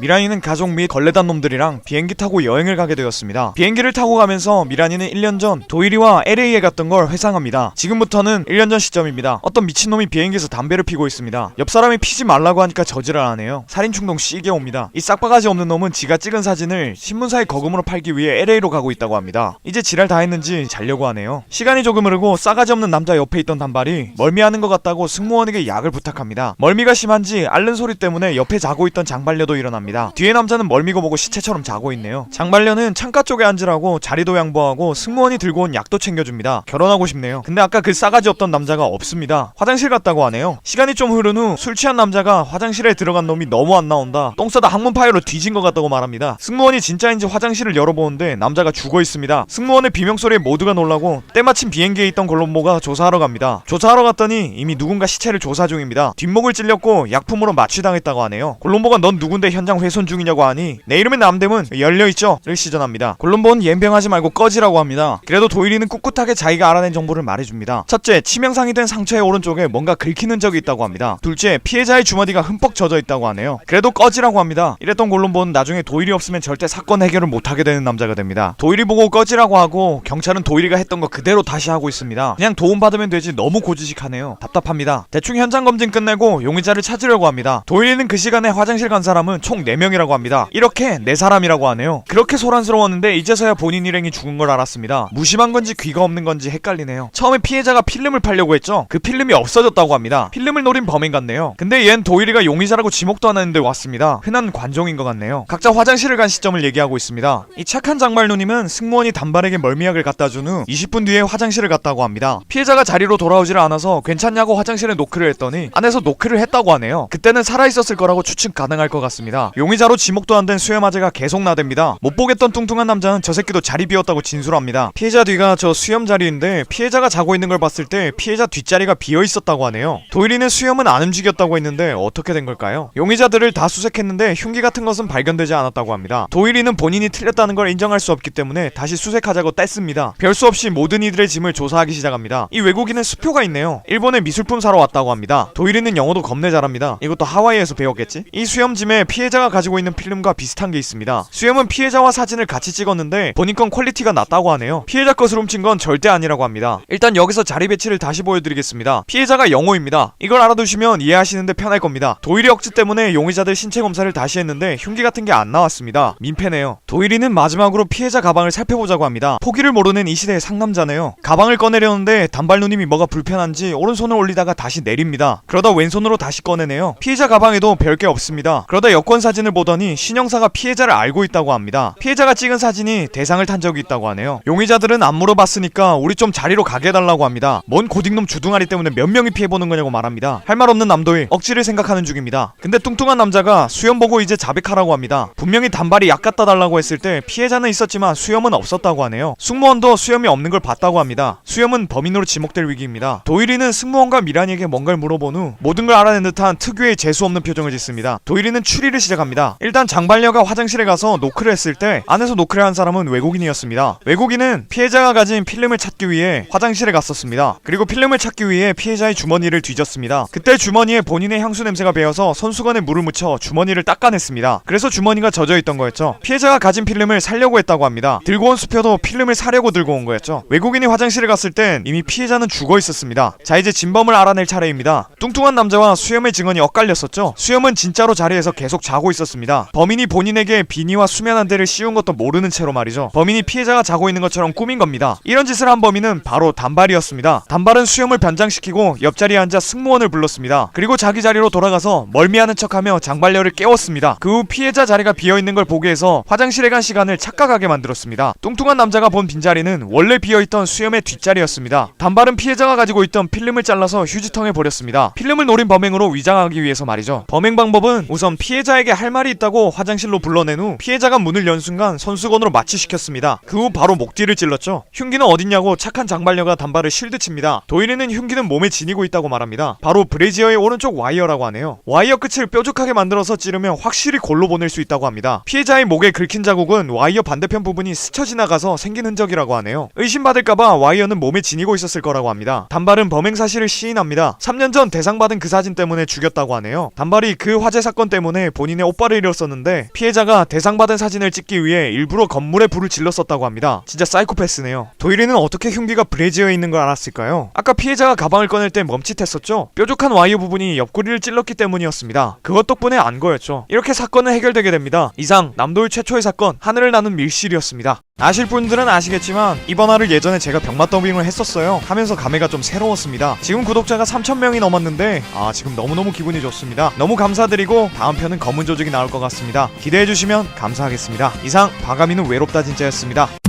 미란이는 가족 및 걸레단 놈들이랑 비행기 타고 여행을 가게 되었습니다. 비행기를 타고 가면서 미란이는 1년 전 도일이와 LA에 갔던 걸 회상합니다. 지금부터는 1년 전 시점입니다. 어떤 미친놈이 비행기에서 담배를 피고 있습니다. 옆 사람이 피지 말라고 하니까 저지를 하네요. 살인충동 시게 옵니다. 이 싹바가지 없는 놈은 지가 찍은 사진을 신문사에 거금으로 팔기 위해 LA로 가고 있다고 합니다. 이제 지랄 다 했는지 자려고 하네요. 시간이 조금 흐르고 싸가지 없는 남자 옆에 있던 단발이 멀미하는 것 같다고 승무원에게 약을 부탁합니다. 멀미가 심한지 앓는 소리 때문에 옆에 자고 있던 장발녀도 일어납니다. 뒤에 남자는 멀미고 뭐고 시체처럼 자고 있네요. 장발녀는 창가 쪽에 앉으라고 자리도 양보하고 승무원이 들고 온 약도 챙겨줍니다. 결혼하고 싶네요. 근데 아까 그 싸가지 없던 남자가 없습니다. 화장실 갔다고 하네요. 시간이 좀 흐른 후 술 취한 남자가 화장실에 들어간 놈이 너무 안 나온다, 똥 싸다 항문 파이로 뒤진 것 같다고 말합니다. 승무원이 진짜인지 화장실을 열어보는데 남자가 죽어 있습니다. 승무원의 비명소리에 모두가 놀라고 때마침 비행기에 있던 콜롬보가 조사하러 갑니다. 조사하러 갔더니 이미 누군가 시체를 조사 중입니다. 뒷목을 찔렸고 약품으로 마취당했다고 하네요. 콜롬보가 넌 누군데 현장 훼손 중이냐고 하니 내 이름은 남대문 열려있죠? 를 시전합니다. 콜롬보는 옌병하지 말고 꺼지라고 합니다. 그래도 도일이는 꿋꿋하게 자기가 알아낸 정보를 말해줍니다. 첫째, 치명상이 된 상처의 오른쪽에 뭔가 긁히는 적이 있다고 합니다. 둘째, 피해자의 주머니가 흠뻑 젖어 있다고 하네요. 그래도 꺼지라고 합니다. 이랬던 콜롬보는 나중에 도일이 없으면 절대 사건 해결을 못하게 되는 남자가 됩니다. 도일이 보고 꺼지라고 하고 경찰은 도일이가 했던 거 그대로 다시 하고 있습니다. 그냥 도움받으면 되지 너무 고지식하네요. 답답합니다. 대충 현장 검진 끝내고 용의자를 찾으려고 합니다. 도일이는 그 시간에 화장실 간 사람은 총 4명이라고 합니다. 이렇게 4사람이라고 하네요. 그렇게 소란스러웠는데 이제서야 본인 일행이 죽은 걸 알았습니다. 무심한 건지 귀가 없는 건지 헷갈리네요. 처음에 피해자가 필름을 팔려고 했죠. 그 필름이 없어졌다고 합니다. 필름을 노린 범인 같네요. 근데 얜 도일이가 용의자라고 지목도 안 했는데 왔습니다. 흔한 관종인 것 같네요. 각자 화장실을 간 시점을 얘기하고 있습니다. 이 착한 장발누님은 승무원이 단발에게 멀미약을 갖다 준 후 20분 뒤에 화장실을 갔다고 합니다. 피해자가 자리로 돌아오지를 않아서 괜찮냐고 화장실에 노크를 했더니 안에서 노크를 했다고 하네요. 그때는 살아있었을 거라고 추측 가능할 것 같습니다. 용의자로 지목도 안 된 수염 아재가 계속 나댑니다. 못 보겠던 뚱뚱한 남자는 저 새끼도 자리 비었다고 진술합니다. 피해자 뒤가 저 수염 자리인데 피해자가 자고 있는 걸 봤을 때 피해자 뒷자리가 비어 있었다고 하네요. 도일이는 수염은 안 움직였다고 했는데 어떻게 된 걸까요? 용의자들을 다 수색했는데 흉기 같은 것은 발견되지 않았다고 합니다. 도일이는 본인이 틀렸다는 걸 인정할 수 없기 때문에 다시 수색하자고 뗐습니다. 별 수 없이 모든 이들의 짐을 조사하기 시작합니다. 이 외국인은 수표가 있네요. 일본에 미술품 사러 왔다고 합니다. 도일이는 영어도 겁내 잘합니다. 이것도 하와이에서 배웠겠지? 이 수염짐에 피해자가 가지고 있는 필름과 비슷한 게 있습니다. 수염은 피해자와 사진을 같이 찍었는데 본인 건 퀄리티가 낮다고 하네요. 피해자 것을 훔친 건 절대 아니라고 합니다. 일단 여기서 자리 배치를 다시 보여드리겠습니다. 피해자가 영호입니다. 이걸 알아두시면 이해하시는데 편할 겁니다. 도일이 억지 때문에 용의자들 신체 검사를 다시 했는데 흉기 같은 게 안 나왔습니다. 민폐네요. 도일이는 마지막으로 피해자 가방을 살펴보자고 합니다. 포기를 모르는 이 시대의 상남자네요. 가방을 꺼내려는데 단발누님이 뭐가 불편한지 오른손을 올리다가 다시 내립니다. 그러다 왼손으로 다시 꺼내네요. 피해자 가방에도 별게 없습니다. 그러다 여권 사진을 보더니 신형사가 피해자를 알고 있다고 합니다. 피해자가 찍은 사진이 대상을 탄 적이 있다고 하네요. 용의자들은 안 물어봤으니까 우리 좀 자리로 가게 해달라고 합니다. 뭔 고딩놈 주둥아리 때문에 몇 명이 피해보는 거냐고 말합니다. 할 말 없는 남도일 억지를 생각하는 중입니다. 근데 뚱뚱한 남자가 수염 보고 이제 자백하라고 합니다. 분명히 단발이 약 갖다 달라고 했을 때 피해자는 있었지만 수염은 없었다고 하네요. 승무원도 수염이 없는 걸 봤다고 합니다. 수염은 범인으로 지목될 위기입니다. 도일이는 승무원과 미란이에게 뭔가를 물어본 후 모든 걸 알아낸 듯한 특유의 재수없는 표정을 짓습니다. 도일이는 추리를 시작합니다. 일단 장발녀가 화장실에 가서 노크를 했을 때 안에서 노크를 한 사람은 외국인이었습니다. 외국인은 피해자가 가진 필름을 찾기 위해 화장실에 갔었습니다. 그리고 필름을 찾기 위해 피해자의 주머니를 뒤졌습니다. 그때 주머니에 본인의 향수 냄새가 배어서 손수건에 물을 묻혀 주머니를 닦아냈습니다. 그래서 주머니가 젖어있던 거였죠. 피해자가 가진 필름을 살려고 했다고 합니다. 들고 온 수표도 필름을 사려고 들고 온 거였죠. 외국인이 화장실에 갔을 땐 이미 피해자는 죽어 있었습니다. 자, 이제 진범을 알아낼 차례입니다. 뚱뚱한 남자와 수염의 증언이 엇갈렸었죠. 수염은 진짜로 자리에서 계속 자고 있었습니다. 범인이 본인에게 비니와 수면 안대를 씌운 것도 모르는 채로 말이죠. 범인이 피해자가 자고 있는 것처럼 꾸민 겁니다. 이런 짓을 한 범인은 바로 단발이었습니다. 단발은 수염을 변장시키고 옆자리에 앉아 승무원을 불렀습니다. 그리고 자기 자리로 돌아가서 멀미하는 척하며 장발녀를 깨웠습니다. 그 후 피해자 자리가 비어있는 걸 보게 해서 화장실에 간 시간을 착각하게 만들었습니다. 뚱뚱한 남자가 본 빈자리는 원래 비어있던 수염의 뒷자리였습니다. 단발은 피해자가 가지고 있던 필름을 잘라서 휴지통에 버렸습니다. 필름을 노린 범행으로 위장하기 위해서 말이죠. 범행 방법은 우선 피해자에게 할 말이 있다고 화장실로 불러낸 후 피해자가 문을 연 순간 손수건으로 마취시켰습니다. 그 후 바로 목 뒤를 찔렀죠. 흉기는 어딨냐고 착한 장발녀가 단발을 쉴드칩니다. 도일이는 흉기는 몸에 지니고 있다고 말합니다. 바로 브래지어의 오른쪽 와이어라고 하네요. 와이어 끝을 뾰족하게 만들어서 찌르면 확실히 골로 보낼 수 있다고 합니다. 피해자의 목에 긁힌 자국은 와이어 반대편 부분이 스쳐 지나가서 생긴 흔적이라고 하네요. 의심받을까봐 와이어는 몸에 지니고 있었을 거라고 합니다. 단발은 범행 사실을 시인합니다. 3년 전 대상받은 그 사진 때문에 죽였다고 하네요. 단발이 그 화재 사건 때문에 본인의 오빠를 잃었었는데 피해자가 대상받은 사진을 찍기 위해 일부러 건물에 불을 질렀었다고 합니다. 진짜 사이코패스네요. 도일이는 어떻게 흉기가 브래지어에 있는 걸 알았을까요? 아까 피해자가 가방을 꺼낼 때 멈칫했었죠? 뾰족한 와이어 부분이 옆구리를 찔렀기 때문이었습니다. 그것 덕분에 안 거였죠. 이렇게 사건은 해결되게 됩니다. 이상 남도일 최초의 사건 하늘을 나는 밀실이었습니다. 아실 분들은 아시겠지만 이번 화를 예전에 제가 병맛 더빙을 했었어요. 하면서 감회가 좀 새로웠습니다. 지금 구독자가 3000명이 넘었는데 지금 너무너무 기분이 좋습니다. 너무 감사드리고 다음 편은 검은 조직이 나올 것 같습니다. 기대해주시면 감사하겠습니다. 이상 바가미는 외롭다 진짜였습니다.